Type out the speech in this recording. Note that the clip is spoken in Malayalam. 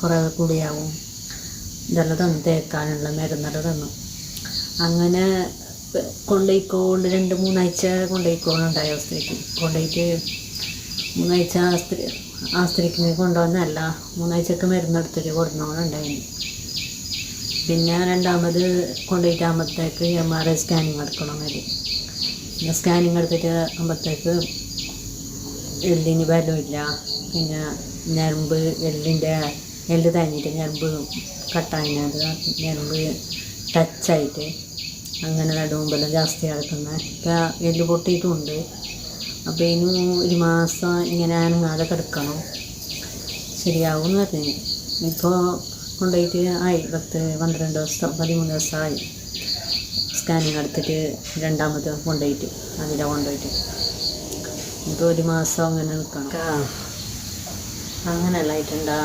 കുറേ കൂടിയാവും ഇതെല്ലാം തന്നു, തേക്കാനുള്ള മരുന്നെല്ലാം തന്നു. അങ്ങനെ കൊണ്ടുപോയിക്കൊണ്ട് 2-3 ആഴ്ച കൊണ്ടുപോയിക്കോളുണ്ടായി ആസ്പത്രിക്ക്. കൊണ്ടുപോയിട്ട് 3 ആഴ്ച ആസ്പത്രിക്ക് കൊണ്ടുവന്നല്ല, 3 ആഴ്ചക്ക് മരുന്നെടുത്തിട്ട് കൊടുക്കണമെന്നുണ്ടായിരുന്നു. പിന്നെ 2ാമത് കൊണ്ടുപോയിട്ടാകുമ്പോഴത്തേക്ക് MRI സ്കാനിങ് എടുക്കണം. പിന്നെ സ്കാനിങ് എടുത്തിട്ട് ആകുമ്പോഴത്തേക്ക് എല്ലിന് ബലമില്ല, പിന്നെ ഞരമ്പ് എല്ല് തന്നിട്ട് ഞരമ്പ് കട്ടായത്, ഞരമ്പ് ടച്ചായിട്ട് അങ്ങനെ നടുമ്പെല്ലാം ജാസ്തി കിടക്കുന്നത്. ഇപ്പം എല്ല് പൊട്ടിയിട്ടുമുണ്ട്. അപ്പോൾ ഇതിന് 1 മാസം ഇങ്ങനെ അനങ്ങാതെ കിടക്കണം, ശരിയാവും എന്ന് പറഞ്ഞു. ഇപ്പോൾ കൊണ്ടുപോയിട്ട് ആയി 12 ദിവസം 13 ദിവസമായി സ്കാനിങ് എടുത്തിട്ട് 2ാമത് കൊണ്ടുപോയിട്ട് ഇപ്പോൾ 1 മാസം അങ്ങനെ നിൽക്കണം. അങ്ങനെയല്ല ആയിട്ടുണ്ടാ.